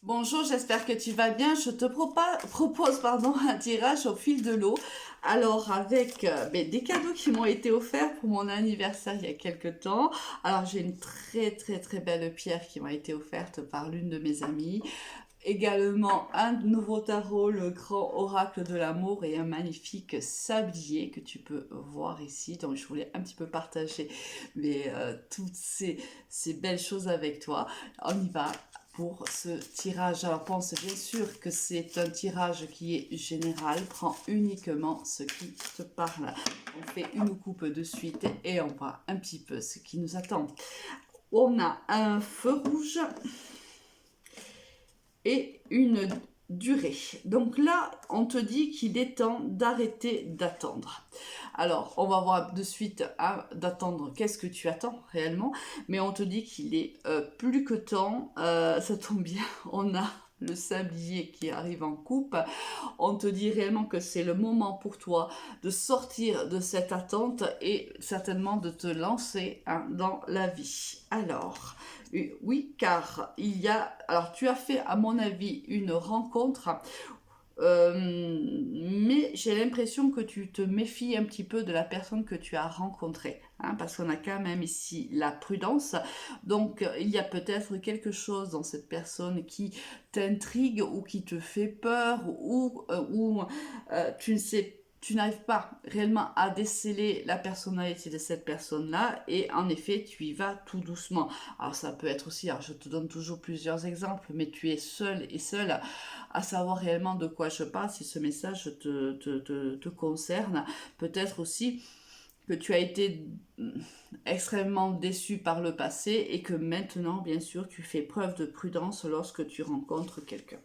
Bonjour, j'espère que tu vas bien. Je te propose un tirage au fil de l'eau. Alors avec des cadeaux qui m'ont été offerts pour mon anniversaire il y a quelques temps. Alors j'ai une très belle pierre qui m'a été offerte par l'une de mes amies. Également un nouveau tarot, le grand oracle de l'amour, et un magnifique sablier que tu peux voir ici. Donc je voulais un petit peu partager toutes ces belles choses avec toi. On y va pour ce tirage. Alors pense bien sûr que c'est un tirage qui est général. Prends uniquement ce qui te parle. On fait une coupe de suite et on voit un petit peu ce qui nous attend. On a un feu rouge et une durée. Donc là, on te dit qu'il est temps d'arrêter d'attendre. Alors, on va voir de suite d'attendre qu'est-ce que tu attends réellement, mais on te dit qu'il est plus que temps, ça tombe bien, on a le sablier qui arrive en coupe. On te dit réellement que c'est le moment pour toi de sortir de cette attente et certainement de te lancer dans la vie. Alors, oui, car alors tu as fait à mon avis une rencontre, mais j'ai l'impression que tu te méfies un petit peu de la personne que tu as rencontrée, parce qu'on a quand même ici la prudence. Donc il y a peut-être quelque chose dans cette personne qui t'intrigue ou qui te fait peur, ou tu n'arrives pas réellement à déceler la personnalité de cette personne-là, et en effet, tu y vas tout doucement. Alors ça peut être aussi, alors je te donne toujours plusieurs exemples, mais tu es seul et seule à savoir réellement de quoi je parle, si ce message te concerne. Peut-être aussi que tu as été extrêmement déçu par le passé et que maintenant, bien sûr, tu fais preuve de prudence lorsque tu rencontres quelqu'un.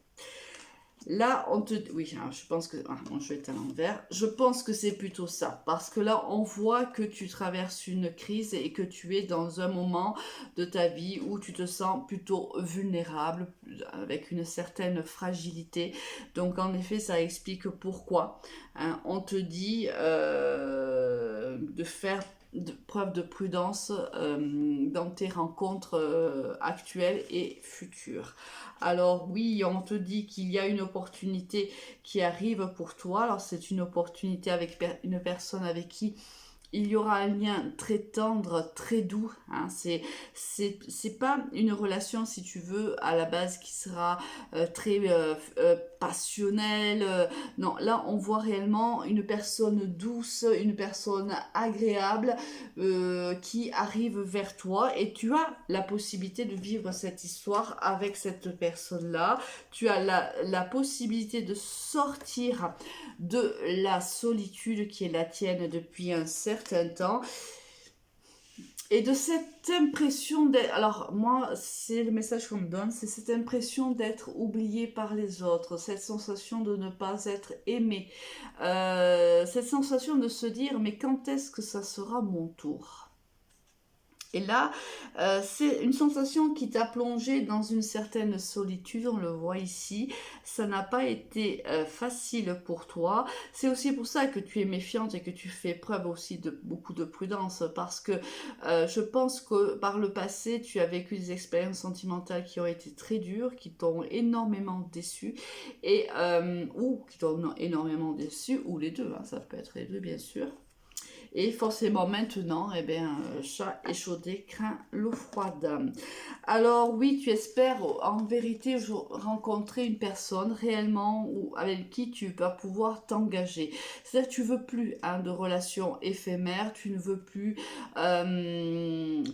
Là, oui, alors je pense que... bon, je vais être à l'envers. Je pense que c'est plutôt ça. Parce que là, on voit que tu traverses une crise et que tu es dans un moment de ta vie où tu te sens plutôt vulnérable, avec une certaine fragilité. Donc, en effet, ça explique pourquoi. On te dit de faire preuve de prudence dans tes rencontres actuelles et futures. Alors oui, on te dit qu'il y a une opportunité qui arrive pour toi. Alors c'est une opportunité avec une personne avec qui il y aura un lien très tendre, très doux. C'est pas une relation, si tu veux, à la base qui sera très passionnelle. Non, là, on voit réellement une personne douce, une personne agréable qui arrive vers toi, et tu as la possibilité de vivre cette histoire avec cette personne-là. Tu as la possibilité de sortir de la solitude qui est la tienne depuis un certain temps, et de cette impression d'être... Alors moi, c'est le message qu'on me donne, c'est cette impression d'être oublié par les autres, cette sensation de ne pas être aimé, cette sensation de se dire mais quand est-ce que ça sera mon tour? Et là, c'est une sensation qui t'a plongé dans une certaine solitude, on le voit ici. Ça n'a pas été facile pour toi. C'est aussi pour ça que tu es méfiante et que tu fais preuve aussi de beaucoup de prudence, parce que je pense que par le passé, tu as vécu des expériences sentimentales qui ont été très dures, qui t'ont énormément déçu, ou qui t'ont énormément déçu, ou les deux, ça peut être les deux bien sûr. Et forcément maintenant, chat échaudé craint l'eau froide. Alors oui, tu espères en vérité rencontrer une personne réellement ou avec qui tu vas pouvoir t'engager. C'est-à-dire que tu veux plus de relations éphémères, tu ne veux plus...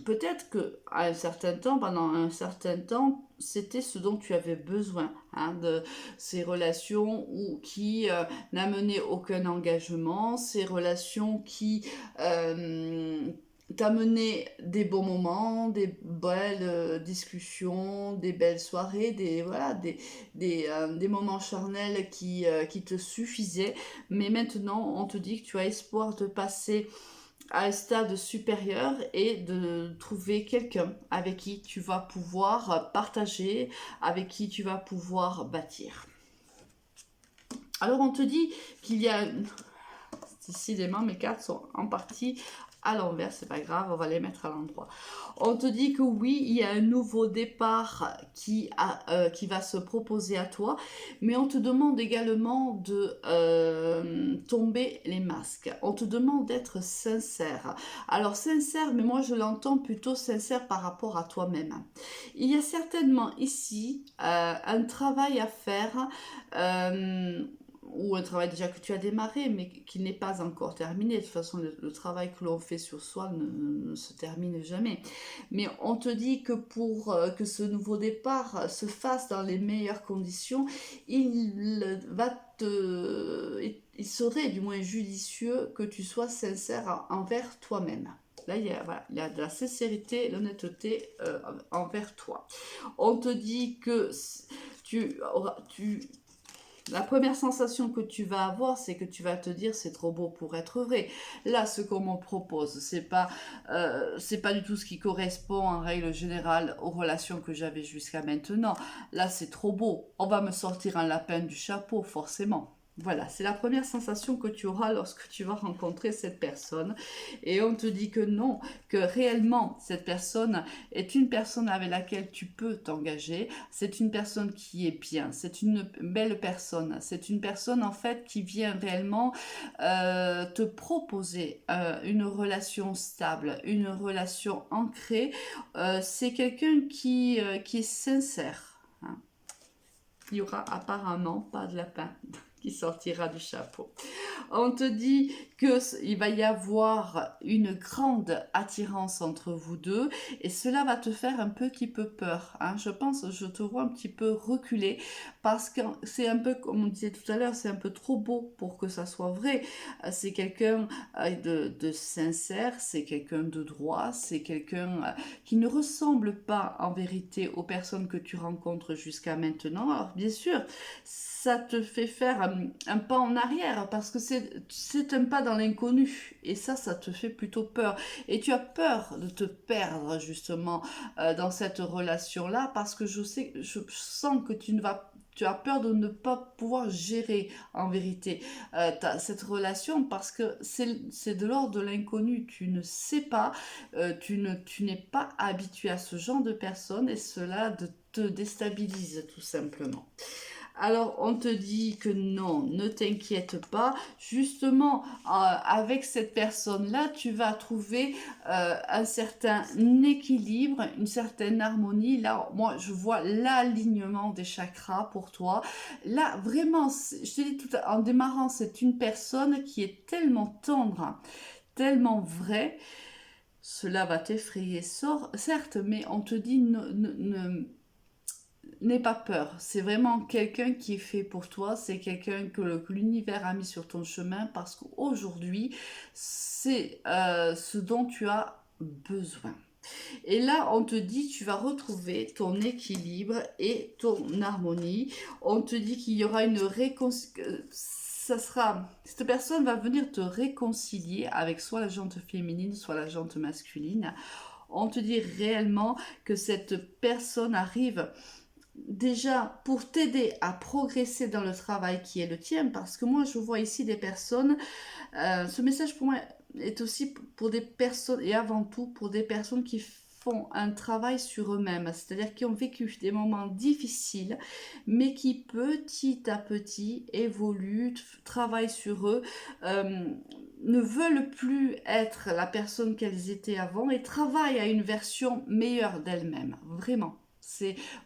peut-être que à un certain temps, pendant un certain temps, c'était ce dont tu avais besoin, de ces relations qui n'amenaient aucun engagement, ces relations qui t'amenaient des bons moments, des belles discussions, des belles soirées, des moments charnels qui te suffisaient. Mais maintenant, on te dit que tu as espoir de passer à un stade supérieur et de trouver quelqu'un avec qui tu vas pouvoir partager, avec qui tu vas pouvoir bâtir. Alors on te dit qu'il y a... Décidément, mes cartes sont en partie à l'envers, c'est pas grave, on va les mettre à l'endroit. On te dit que oui, il y a un nouveau départ qui va se proposer à toi, mais on te demande également de tomber les masques. On te demande d'être sincère. Alors sincère, mais moi je l'entends plutôt sincère par rapport à toi-même. Il y a certainement ici un travail à faire. Ou un travail déjà que tu as démarré, mais qui n'est pas encore terminé. De toute façon, le travail que l'on fait sur soi ne se termine jamais. Mais on te dit que pour que ce nouveau départ se fasse dans les meilleures conditions, il serait du moins judicieux que tu sois sincère envers toi-même. Là, voilà, il y a de la sincérité, l'honnêteté envers toi. On te dit que la première sensation que tu vas avoir, c'est que tu vas te dire c'est trop beau pour être vrai. Là, ce qu'on me propose, c'est pas du tout ce qui correspond en règle générale aux relations que j'avais jusqu'à maintenant. Là, c'est trop beau. On va me sortir un lapin du chapeau, forcément. Voilà, c'est la première sensation que tu auras lorsque tu vas rencontrer cette personne. Et on te dit que non, que réellement, cette personne est une personne avec laquelle tu peux t'engager. C'est une personne qui est bien. C'est une belle personne. C'est une personne, en fait, qui vient réellement te proposer une relation stable, une relation ancrée. C'est quelqu'un qui est sincère. Hein. Il y aura apparemment pas de lapin qui sortira du chapeau. On te dit qu'il va y avoir une grande attirance entre vous deux et cela va te faire un petit peu peur. Hein. Je te vois un petit peu reculer parce que c'est un peu, comme on disait tout à l'heure, c'est un peu trop beau pour que ça soit vrai. C'est quelqu'un de sincère, c'est quelqu'un de droit, c'est quelqu'un qui ne ressemble pas en vérité aux personnes que tu rencontres jusqu'à maintenant. Alors bien sûr, ça te fait faire un pas en arrière parce que c'est un pas dans l'inconnu et ça te fait plutôt peur et tu as peur de te perdre justement dans cette relation-là parce que je sens que tu as peur de ne pas pouvoir gérer en vérité cette relation parce que c'est de l'ordre de l'inconnu. Tu ne sais pas, tu n'es pas habitué à ce genre de personnes et cela te déstabilise tout simplement. Alors on te dit que non, ne t'inquiète pas. Justement, avec cette personne-là, tu vas trouver un certain équilibre, une certaine harmonie. Là, moi, je vois l'alignement des chakras pour toi. Là, vraiment, je te dis en démarrant, c'est une personne qui est tellement tendre, tellement vraie. Cela va t'effrayer, certes, mais on te dit n'aie pas peur, c'est vraiment quelqu'un qui est fait pour toi, c'est quelqu'un que l'univers a mis sur ton chemin parce qu'aujourd'hui, c'est ce dont tu as besoin. Et là, on te dit, tu vas retrouver ton équilibre et ton harmonie. On te dit qu'il y aura une réconciliation. Cette personne va venir te réconcilier avec soit la jante féminine, soit la jante masculine. On te dit réellement que cette personne arrive déjà pour t'aider à progresser dans le travail qui est le tien, parce que moi je vois ici des personnes, ce message pour moi est aussi pour des personnes, et avant tout pour des personnes qui font un travail sur eux-mêmes, c'est-à-dire qui ont vécu des moments difficiles, mais qui petit à petit évoluent, travaillent sur eux, ne veulent plus être la personne qu'elles étaient avant et travaillent à une version meilleure d'elles-mêmes, vraiment.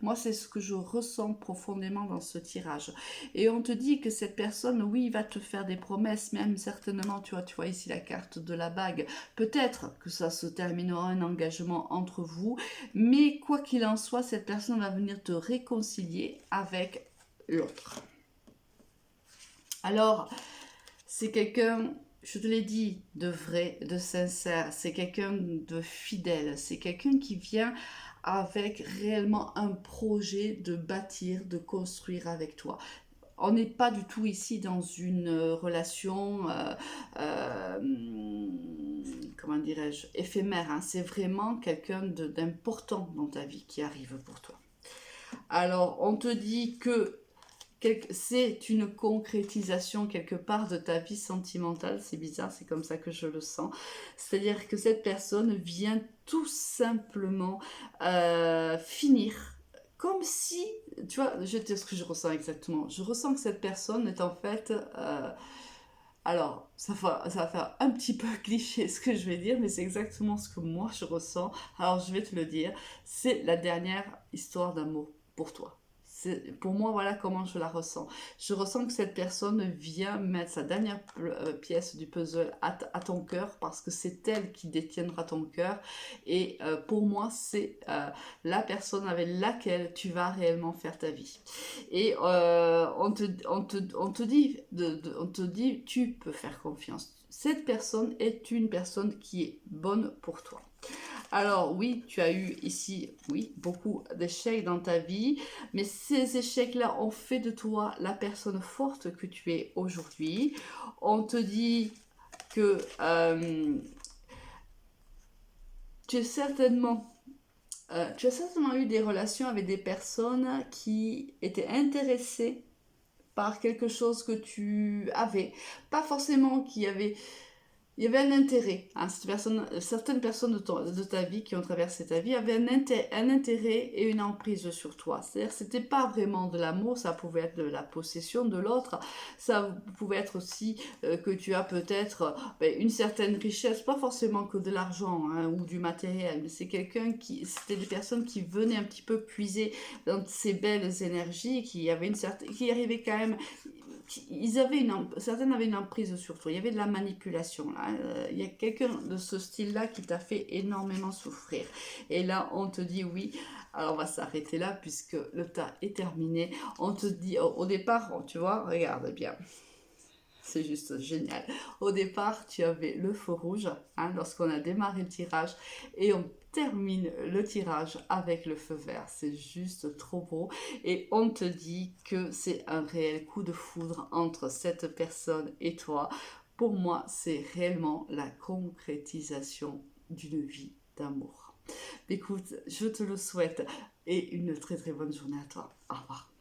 Moi, c'est ce que je ressens profondément dans ce tirage. Et on te dit que cette personne, oui, va te faire des promesses, même certainement, tu vois ici la carte de la bague. Peut-être que ça se terminera un engagement entre vous, mais quoi qu'il en soit, cette personne va venir te réconcilier avec l'autre. Alors, c'est quelqu'un, je te l'ai dit, de vrai, de sincère, c'est quelqu'un de fidèle, c'est quelqu'un qui vient avec réellement un projet de bâtir, de construire avec toi. On n'est pas du tout ici dans une relation, comment dirais-je, éphémère. Hein. C'est vraiment quelqu'un d'important dans ta vie qui arrive pour toi. Alors, on te dit que c'est une concrétisation quelque part de ta vie sentimentale. C'est bizarre, c'est comme ça que je le sens. C'est-à-dire que cette personne vient tout simplement finir. Comme si, tu vois, je vais te dire ce que je ressens exactement. Je ressens que cette personne est en fait... alors, ça va faire un petit peu cliché ce que je vais dire, mais c'est exactement ce que moi je ressens. Alors, je vais te le dire. C'est la dernière histoire d'amour pour toi. Pour moi, voilà comment je la ressens. Je ressens que cette personne vient mettre sa dernière pièce du puzzle à ton cœur parce que c'est elle qui détiendra ton cœur. Et pour moi, c'est la personne avec laquelle tu vas réellement faire ta vie. Et on te dit, tu peux faire confiance. Cette personne est une personne qui est bonne pour toi. Alors oui, tu as eu ici, oui, beaucoup d'échecs dans ta vie, mais ces échecs-là ont fait de toi la personne forte que tu es aujourd'hui. On te dit que tu es certainement tu as certainement eu des relations avec des personnes qui étaient intéressées par quelque chose que tu avais. Pas forcément qui avait... Il y avait un intérêt. Hein, certaines personnes de ta vie qui ont traversé ta vie avaient un intérêt et une emprise sur toi. C'est-à-dire que c'était pas vraiment de l'amour, ça pouvait être de la possession de l'autre. Ça pouvait être aussi que tu as peut-être une certaine richesse, pas forcément que de l'argent hein, ou du matériel, mais c'était des personnes qui venaient un petit peu puiser dans ces belles énergies, qui arrivaient quand même certaines avaient une emprise sur toi. Il y avait de la manipulation. Là. Il y a quelqu'un de ce style-là qui t'a fait énormément souffrir. Et là, on te dit oui. Alors, on va s'arrêter là puisque le tas est terminé. On te dit au départ, tu vois, regarde bien. C'est juste génial. Au départ, tu avais le feu rouge hein, lorsqu'on a démarré le tirage et on termine le tirage avec le feu vert. C'est juste trop beau. Et on te dit que c'est un réel coup de foudre entre cette personne et toi. Pour moi, c'est réellement la concrétisation d'une vie d'amour. Écoute, je te le souhaite et une très très bonne journée à toi. Au revoir.